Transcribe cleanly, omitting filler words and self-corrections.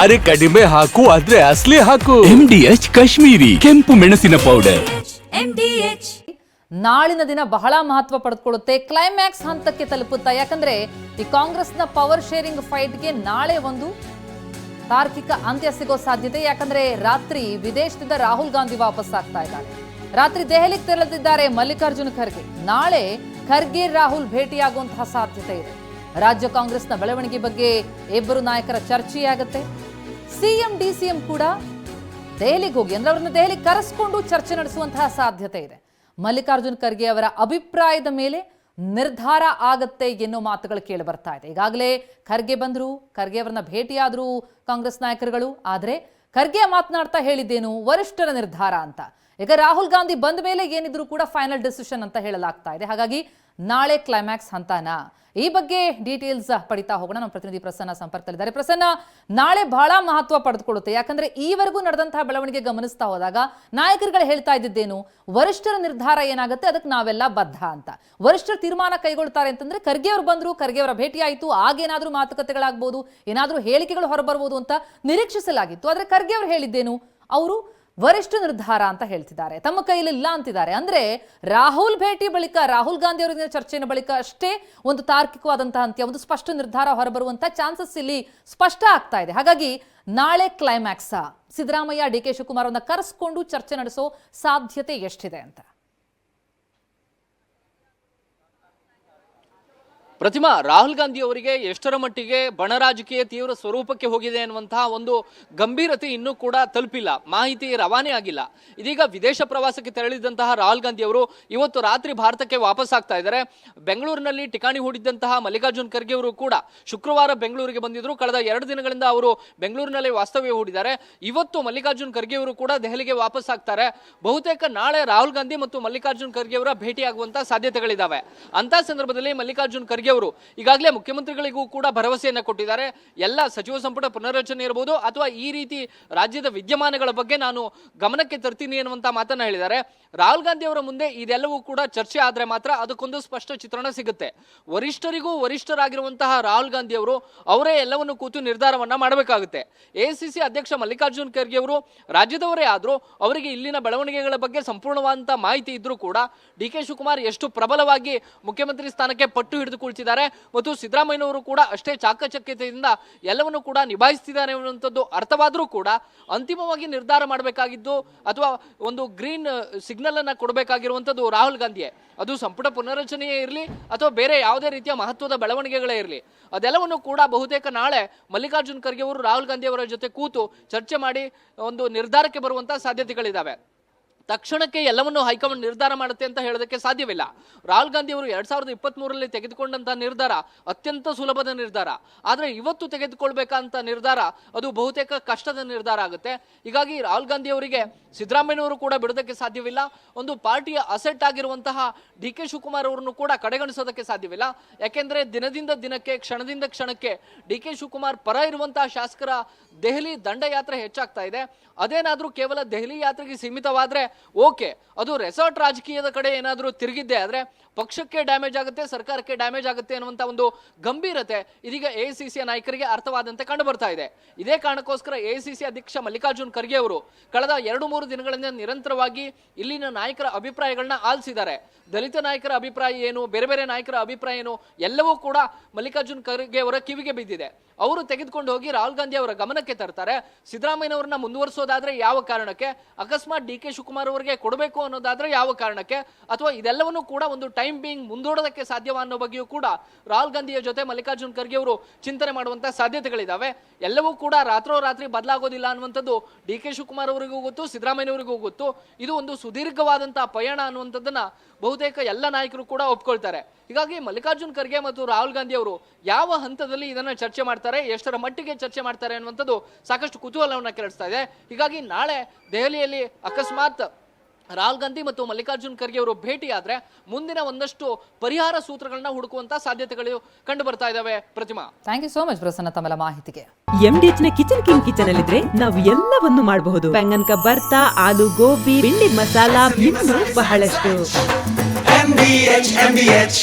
ಅರೆ ಕಡಿಮೆ ಹಾಕು ಆದ್ರೆ ಅಸಲಿ ಹಾಕು. MDH ಕಾಶ್ಮೀರಿ ಕೆಂಪು ಮೆಣಸಿನ ಪೌಡರ್. ನಾಳಿನ ದಿನ ಬಹಳ ಮಹತ್ವ ಪಡೆದುಕೊಳ್ಳುತ್ತೆ, ಕ್ಲೈಮ್ಯಾಕ್ಸ್ ಹಂತಕ್ಕೆ ತಲುಪುತ್ತಾ. ಯಾಕಂದ್ರೆ ಈ ಕಾಂಗ್ರೆಸ್ನ ಪವರ್ ಶೇರಿಂಗ್ ಫೈಟ್ಗೆ ನಾಳೆ ಒಂದು ತಾರ್ಕಿಕ ಅಂತ್ಯ ಸಿಗೋ ಸಾಧ್ಯತೆ. ಯಾಕಂದ್ರೆ ರಾತ್ರಿ ವಿದೇಶದಿಂದ ರಾಹುಲ್ ಗಾಂಧಿ ವಾಪಸ್ ಆಗ್ತಾ ಇದ್ದಾರೆ, ರಾತ್ರಿ ದೆಹಲಿಗೆ ತೆರಳುತ್ತಿದ್ದಾರೆ ಮಲ್ಲಿಕಾರ್ಜುನ ಖರ್ಗೆ. ನಾಳೆ ಖರ್ಗೆ ರಾಹುಲ್ ಭೇಟಿಯಾಗುವಂತಹ ಸಾಧ್ಯತೆ ಇದೆ. ರಾಜ್ಯ ಕಾಂಗ್ರೆಸ್ನ ಬೆಳವಣಿಗೆ ಬಗ್ಗೆ ಇಬ್ಬರು ನಾಯಕರ ಚರ್ಚೆಯಾಗುತ್ತೆ. ಸಿಎಂ ಡಿಸಿಎಂ ಕೂಡ ದೆಹಲಿಗೆ ಹೋಗಿ ಅಂದ್ರೆ ಅವರನ್ನು ದೆಹಲಿಗೆ ಕರೆಸಿಕೊಂಡು ಚರ್ಚೆ ನಡೆಸುವಂತಹ ಸಾಧ್ಯತೆ ಇದೆ. ಮಲ್ಲಿಕಾರ್ಜುನ್ ಖರ್ಗೆ ಅವರ ಅಭಿಪ್ರಾಯದ ಮೇಲೆ ನಿರ್ಧಾರ ಆಗತ್ತೆ ಎನ್ನೋ ಮಾತುಗಳು ಕೇಳಿ ಬರ್ತಾ ಇದೆ. ಈಗಾಗಲೇ ಖರ್ಗೆ ಬಂದ್ರು, ಖರ್ಗೆ ಅವರನ್ನ ಭೇಟಿಯಾದ್ರು ಕಾಂಗ್ರೆಸ್ ನಾಯಕರುಗಳು. ಆದ್ರೆ ಖರ್ಗೆ ಮಾತನಾಡ್ತಾ ಹೇಳಿದ್ದೇನು, ವರಿಷ್ಠರ ನಿರ್ಧಾರ ಅಂತ. ಈಗ ರಾಹುಲ್ ಗಾಂಧಿ ಬಂದ ಮೇಲೆ ಏನಿದ್ರು ಕೂಡ ಫೈನಲ್ ಡಿಸಿಷನ್ ಅಂತ ಹೇಳಲಾಗ್ತಾ ಇದೆ. ಹಾಗಾಗಿ ನಾಳೆ ಕ್ಲೈಮ್ಯಾಕ್ಸ್ ಹಂತಾನ, ಈ ಬಗ್ಗೆ ಡೀಟೇಲ್ಸ್ ಪಡಿತಾ ಹೋಗೋಣ. ನಮ್ಮ ಪ್ರತಿನಿಧಿ ಪ್ರಸನ್ನ ಸಂಪರ್ಕದಲ್ಲಿದ್ದಾರೆ. ಪ್ರಸನ್ನ, ನಾಳೆ ಬಹಳ ಮಹತ್ವ ಪಡೆದುಕೊಳ್ಳುತ್ತೆ. ಯಾಕಂದ್ರೆ ಈವರೆಗೂ ನಡೆದಂತಹ ಬೆಳವಣಿಗೆ ಗಮನಿಸ್ತಾ ಹೋದಾಗ ನಾಯಕರುಗಳು ಹೇಳ್ತಾ ಇದ್ದಿದ್ದೇನು, ವರಿಷ್ಠರ ನಿರ್ಧಾರ ಏನಾಗುತ್ತೆ ಅದಕ್ಕೆ ನಾವೆಲ್ಲ ಬದ್ಧ ಅಂತ. ವರಿಷ್ಠರ ತೀರ್ಮಾನ ಕೈಗೊಳ್ತಾರೆ ಅಂತಂದ್ರೆ ಖರ್ಗೆ ಅವರು ಬಂದ್ರು, ಖರ್ಗೆ ಅವರ ಭೇಟಿ ಆಯಿತು, ಆಗೇನಾದ್ರೂ ಮಾತುಕತೆಗಳಾಗಬಹುದು, ಏನಾದ್ರೂ ಹೇಳಿಕೆಗಳು ಹೊರಬರಬಹುದು ಅಂತ ನಿರೀಕ್ಷಿಸಲಾಗಿತ್ತು. ಆದ್ರೆ ಖರ್ಗೆ ಅವರು ಹೇಳಿದ್ದೇನು, ಅವರು ವರಿಷ್ಠ ನಿರ್ಧಾರ ಅಂತ ಹೇಳ್ತಿದ್ದಾರೆ, ತಮ್ಮ ಕೈಲಿಲ್ಲ ಅಂತಿದ್ದಾರೆ. ಅಂದ್ರೆ ರಾಹುಲ್ ಭೇಟಿ ಬಳಿಕ, ರಾಹುಲ್ ಗಾಂಧಿ ಅವರ ಚರ್ಚೆಯ ಬಳಿಕ ಅಷ್ಟೇ ಒಂದು ತಾರ್ಕಿಕವಾದಂತಹ ಅಂತ್ಯ, ಒಂದು ಸ್ಪಷ್ಟ ನಿರ್ಧಾರ ಹೊರಬರುವಂತ ಚಾನ್ಸಸ್ ಇಲ್ಲಿ ಸ್ಪಷ್ಟ ಆಗ್ತಾ ಇದೆ. ಹಾಗಾಗಿ ನಾಳೆ climax, Siddaramaiah D K Shivakumar ಅವರನ್ನ ಕರೆಸ್ಕೊಂಡು ಚರ್ಚೆ ನಡೆಸೋ ಸಾಧ್ಯತೆ ಎಷ್ಟಿದೆ ಅಂತ? ಪ್ರತಿಮಾ, ರಾಹುಲ್ ಗಾಂಧಿ ಅವರಿಗೆ ಎಷ್ಟರ ಮಟ್ಟಿಗೆ ಬಣ ರಾಜಕೀಯ ತೀವ್ರ ಸ್ವರೂಪಕ್ಕೆ ಹೋಗಿದೆ ಅನ್ನುವಂತಹ ಒಂದು ಗಂಭೀರತೆ ಇನ್ನೂ ಕೂಡ ತಲುಪಿಲ್ಲ, ಮಾಹಿತಿ ರವಾನೆ ಆಗಿಲ್ಲ. ಇದೀಗ ವಿದೇಶ ಪ್ರವಾಸಕ್ಕೆ ತೆರಳಿದಂತಹ ರಾಹುಲ್ ಗಾಂಧಿ ಅವರು ಇವತ್ತು ರಾತ್ರಿ ಭಾರತಕ್ಕೆ ವಾಪಸ್ ಆಗ್ತಾ ಇದ್ದಾರೆ. ಬೆಂಗಳೂರಿನಲ್ಲಿ ಠಿಕಾಣಿ ಹೂಡಿದ್ದಂತಹ ಮಲ್ಲಿಕಾರ್ಜುನ್ ಖರ್ಗೆ ಅವರು ಕೂಡ ಶುಕ್ರವಾರ ಬೆಂಗಳೂರಿಗೆ ಬಂದಿದ್ರು. ಕಳೆದ 2 ದಿನಗಳಿಂದ ಅವರು ಬೆಂಗಳೂರಿನಲ್ಲಿ ವಾಸ್ತವ್ಯ ಹೂಡಿದ್ದಾರೆ. ಇವತ್ತು ಮಲ್ಲಿಕಾರ್ಜುನ್ ಖರ್ಗೆ ಅವರು ಕೂಡ ದೆಹಲಿಗೆ ವಾಪಸ್ ಆಗ್ತಾರೆ. ಬಹುತೇಕ ನಾಳೆ ರಾಹುಲ್ ಗಾಂಧಿ ಮತ್ತು ಮಲ್ಲಿಕಾರ್ಜುನ್ ಖರ್ಗೆ ಅವರ ಭೇಟಿಯಾಗುವಂತಹ ಸಾಧ್ಯತೆಗಳಿದ್ದಾವೆ. ಅಂತ ಸಂದರ್ಭದಲ್ಲಿ ಮಲ್ಲಿಕಾರ್ಜುನ್ ಖರ್ಗೆ ಅವರು ಈಗಾಗಲೇ ಮುಖ್ಯಮಂತ್ರಿಗಳಿಗೂ ಕೂಡ ಭರವಸೆಯನ್ನ ಕೊಟ್ಟಿದ್ದಾರೆ. ಎಲ್ಲ ಸಚಿವ ಸಂಪುಟ ಪುನರ್ರಚನೆ ಇರಬಹುದು ಅಥವಾ ಈ ರೀತಿ ರಾಜ್ಯದ ವಿದ್ಯಮಾನಗಳ ಬಗ್ಗೆ ನಾನು ಗಮನಕ್ಕೆ ತರ್ತೀನಿ ಅನ್ನುವಂತ ಮಾತನ್ನ ಹೇಳಿದ್ದಾರೆ. ರಾಹುಲ್ ಗಾಂಧಿ ಅವರ ಮುಂದೆ ಇದೆಲ್ಲವೂ ಕೂಡ ಚರ್ಚೆ ಆದ್ರೆ ಮಾತ್ರ ಅದಕ್ಕೊಂದು ಸ್ಪಷ್ಟ ಚಿತ್ರಣ ಸಿಗುತ್ತೆ. ವರಿಷ್ಠರಿಗೂ ವರಿಷ್ಠರಾಗಿರುವಂತಹ ರಾಹುಲ್ ಗಾಂಧಿ ಅವರು ಅವರೇ ಎಲ್ಲವನ್ನು ಕೂತು ನಿರ್ಧಾರವನ್ನ ಮಾಡಬೇಕಾಗುತ್ತೆ. ಎಐಸಿಸಿ ಅಧ್ಯಕ್ಷ ಮಲ್ಲಿಕಾರ್ಜುನ್ ಖರ್ಗೆ ಅವರು ರಾಜ್ಯದವರೇ ಆದ್ರೂ ಅವರಿಗೆ ಇಲ್ಲಿನ ಬೆಳವಣಿಗೆಗಳ ಬಗ್ಗೆ ಸಂಪೂರ್ಣವಾದಂತಹ ಮಾಹಿತಿ ಇದ್ರೂ ಕೂಡ ಡಿ ಕೆ ಶಿವಕುಮಾರ್ ಎಷ್ಟು ಪ್ರಬಲವಾಗಿ ಮುಖ್ಯಮಂತ್ರಿ ಸ್ಥಾನಕ್ಕೆ ಪಟ್ಟು ಹಿಡಿದು ಕುಳಿತಿದ್ದಾರೆ ಮತ್ತು ಸಿದ್ದರಾಮಯ್ಯನವರು ಕೂಡ ಅಷ್ಟೇ ಚಾಕಚಕ್ಯತೆಯಿಂದ ಎಲ್ಲವನ್ನು ಕೂಡ ನಿಭಾಯಿಸ್ತಿದ್ದಾರೆ ಅನ್ನುವಂಥದ್ದು ಅರ್ಥವಾದರೂ ಕೂಡ ಅಂತಿಮವಾಗಿ ನಿರ್ಧಾರ ಮಾಡಬೇಕಾಗಿದ್ದು ಅಥವಾ ಒಂದು ಗ್ರೀನ್ ಸಿಗ್ನಲ್ ಅನ್ನ ಕೊಡಬೇಕಾಗಿರುವಂಥದ್ದು ರಾಹುಲ್ ಗಾಂಧಿಯೇ. ಅದು ಸಂಪುಟ ಪುನರ್ರಚನೆಯೇ ಇರಲಿ ಅಥವಾ ಬೇರೆ ಯಾವುದೇ ರೀತಿಯ ಮಹತ್ವದ ಬೆಳವಣಿಗೆಗಳೇ ಇರಲಿ, ಅದೆಲ್ಲವನ್ನು ಕೂಡ ಬಹುತೇಕ ನಾಳೆ ಮಲ್ಲಿಕಾರ್ಜುನ್ ಖರ್ಗೆ ಅವರು ರಾಹುಲ್ ಗಾಂಧಿ ಅವರ ಜೊತೆ ಕೂತು ಚರ್ಚೆ ಮಾಡಿ ಒಂದು ನಿರ್ಧಾರಕ್ಕೆ ಬರುವಂತಹ ಸಾಧ್ಯತೆಗಳಿದ್ದಾವೆ. ತಕ್ಷಣಕ್ಕೆ ಎಲ್ಲವನ್ನು ಹೈಕಮಾಂಡ್ ನಿರ್ಧಾರ ಮಾಡುತ್ತೆ ಅಂತ ಹೇಳೋದಕ್ಕೆ ಸಾಧ್ಯವಿಲ್ಲ. ರಾಹುಲ್ ಗಾಂಧಿ ಅವರು 2023ರಲ್ಲಿ ತೆಗೆದುಕೊಂಡಂತಹ ನಿರ್ಧಾರ ಅತ್ಯಂತ ಸುಲಭದ ನಿರ್ಧಾರ, ಆದರೆ ಇವತ್ತು ತೆಗೆದುಕೊಳ್ಬೇಕಂತ ನಿರ್ಧಾರ ಅದು ಬಹುತೇಕ ಕಷ್ಟದ ನಿರ್ಧಾರ ಆಗುತ್ತೆ. ಹೀಗಾಗಿ ರಾಹುಲ್ ಗಾಂಧಿ ಅವರಿಗೆ ಸಿದ್ದರಾಮಯ್ಯನವರು ಕೂಡ ಬಿಡೋದಕ್ಕೆ ಸಾಧ್ಯವಿಲ್ಲ. ಒಂದು ಪಾರ್ಟಿಯ ಅಸೆಟ್ ಆಗಿರುವಂತಹ ಡಿ ಕೆ ಶಿವಕುಮಾರ್ ಅವರನ್ನು ಕೂಡ ಕಡೆಗಣಿಸೋದಕ್ಕೆ ಸಾಧ್ಯವಿಲ್ಲ. ಯಾಕೆಂದ್ರೆ ದಿನದಿಂದ ದಿನಕ್ಕೆ, ಕ್ಷಣದಿಂದ ಕ್ಷಣಕ್ಕೆ ಡಿ ಕೆ ಶಿವಕುಮಾರ್ ಪರ ಇರುವಂತಹ ಶಾಸಕರ ದೆಹಲಿ ದಂಡಯಾತ್ರೆ ಹೆಚ್ಚಾಗ್ತಾ ಇದೆ. ಅದೇನಾದ್ರೂ ಕೇವಲ ದೆಹಲಿ ಯಾತ್ರೆಗೆ ಸೀಮಿತವಾದ್ರೆ ಓಕೆ, ಅದು ರೆಸಾರ್ಟ್ ರಾಜಕೀಯದ ಕಡೆ ಏನಾದರೂ ತಿರುಗಿದ್ದೆ ಆದ್ರೆ ಪಕ್ಷಕ್ಕೆ ಡ್ಯಾಮೇಜ್ ಆಗುತ್ತೆ, ಸರ್ಕಾರಕ್ಕೆ ಡ್ಯಾಮೇಜ್ ಆಗುತ್ತೆ ಅನ್ನುವಂಥ ಒಂದು ಗಂಭೀರತೆ ಇದೀಗ ಎಐಸಿಸಿಯ ನಾಯಕರಿಗೆ ಅರ್ಥವಾದಂತೆ ಕಂಡು ಬರ್ತಾ ಇದೆ. ಇದೇ ಕಾರಣಕ್ಕೋಸ್ಕರ ಎಐಸಿಸಿ ಅಧ್ಯಕ್ಷ ಮಲ್ಲಿಕಾರ್ಜುನ್ ಖರ್ಗೆ ಅವರು ಕಳೆದ 2-3 ದಿನಗಳಿಂದ ನಿರಂತರವಾಗಿ ಇಲ್ಲಿನ ನಾಯಕರ ಅಭಿಪ್ರಾಯಗಳನ್ನ ಆಲಿಸಿದ್ದಾರೆ. ದಲಿತ ನಾಯಕರ ಅಭಿಪ್ರಾಯ ಏನು, ಬೇರೆ ಬೇರೆ ನಾಯಕರ ಅಭಿಪ್ರಾಯ ಏನು, ಎಲ್ಲವೂ ಕೂಡ ಮಲ್ಲಿಕಾರ್ಜುನ್ ಖರ್ಗೆ ಅವರ ಕಿವಿಗೆ ಬಿದ್ದಿದೆ. ಅವರು ತೆಗೆದುಕೊಂಡು ಹೋಗಿ ರಾಹುಲ್ ಗಾಂಧಿ ಅವರ ಗಮನಕ್ಕೆ ತರ್ತಾರೆ. ಸಿದ್ದರಾಮಯ್ಯನವರನ್ನ ಮುಂದುವರಿಸೋದಾದ್ರೆ ಯಾವ ಕಾರಣಕ್ಕೆ, ಅಕಸ್ಮಾತ್ ಡಿ ಕೆ ಶಿವಕುಮಾರ್ ಅವರಿಗೆ ಕೊಡಬೇಕು ಅನ್ನೋದಾದ್ರೆ ಯಾವ ಕಾರಣಕ್ಕೆ, ಅಥವಾ ಇದೆಲ್ಲವನ್ನೂ ಕೂಡ ಒಂದು ಟೈಮ್ ಬೀಯಿಂಗ್ ಮುಂದೂಡೋದಕ್ಕೆ ಸಾಧ್ಯವ ಅನ್ನೋ ಬಗ್ಗೆಯೂ ಕೂಡ ರಾಹುಲ್ ಗಾಂಧಿಯ ಜೊತೆ ಮಲ್ಲಿಕಾರ್ಜುನ್ ಖರ್ಗೆ ಅವರು ಚಿಂತನೆ ಮಾಡುವಂತಹ ಸಾಧ್ಯತೆಗಳಿದ್ದಾವೆ. ಎಲ್ಲವೂ ಕೂಡ ರಾತ್ರೋರಾತ್ರಿ ಬದಲಾಗೋದಿಲ್ಲ ಅನ್ನುವಂಥದ್ದು ಡಿ ಕೆ ಶಿವಕುಮಾರ್ ಅವರಿಗೂ ಗೊತ್ತು, ಸಿದ್ದರಾಮಯ್ಯನವರಿಗೂ ಗೊತ್ತು. ಇದು ಒಂದು ಸುದೀರ್ಘವಾದಂತಹ ಪಯಣ ಅನ್ನುವಂಥದ್ದನ್ನ ಬಹುತೇಕ ಎಲ್ಲ ನಾಯಕರು ಕೂಡ ಒಪ್ಕೊಳ್ತಾರೆ. ಹೀಗಾಗಿ ಮಲ್ಲಿಕಾರ್ಜುನ್ ಖರ್ಗೆ ಮತ್ತು ರಾಹುಲ್ ಗಾಂಧಿ ಅವರು ಯಾವ ಹಂತದಲ್ಲಿ ಇದನ್ನ ಚರ್ಚೆ ಮಾಡ್ತಾರೆ, ಎಷ್ಟರ ಮಟ್ಟಿಗೆ ಚರ್ಚೆ ಮಾಡ್ತಾರೆ ಅನ್ನುವಂಥದ್ದು ಸಾಕಷ್ಟು ಕುತೂಹಲವನ್ನ ಕೆರಳಿಸ್ತಾ ಇದೆ. ಹೀಗಾಗಿ ನಾಳೆ ದೆಹಲಿಯಲ್ಲಿ ಅಕಸ್ಮಾತ್ ರಾಹುಲ್ ಗಾಂಧಿ ಮತ್ತು ಮಲ್ಲಿಕಾರ್ಜುನ್ ಖರ್ಗೆ ಅವರು ಭೇಟಿಯಾದ್ರೆ ಮುಂದಿನ ಒಂದಷ್ಟು ಪರಿಹಾರ ಸೂತ್ರಗಳನ್ನ ಹುಡುಕುವಂತ ಸಾಧ್ಯತೆಗಳು ಕಂಡು ಬರ್ತಾ ಇದಾವೆ. Pratima, thank you so much Prasanna ತಮ್ಮೆಲ್ಲ ಮಾಹಿತಿಗೆ. MDH ನ ಕಿಚನ್ ಅಲ್ಲಿದ್ರೆ ನಾವು ಎಲ್ಲವನ್ನು ಮಾಡಬಹುದು. ಬೆಂಗನ್ ಕಬ್ಬರ್ತಾ, ಆಲೂ ಗೋಬಿ, ಬಿಂಡಿ ಮಸಾಲಾ, ಇನ್ನೂ ಬಹಳಷ್ಟು. MDH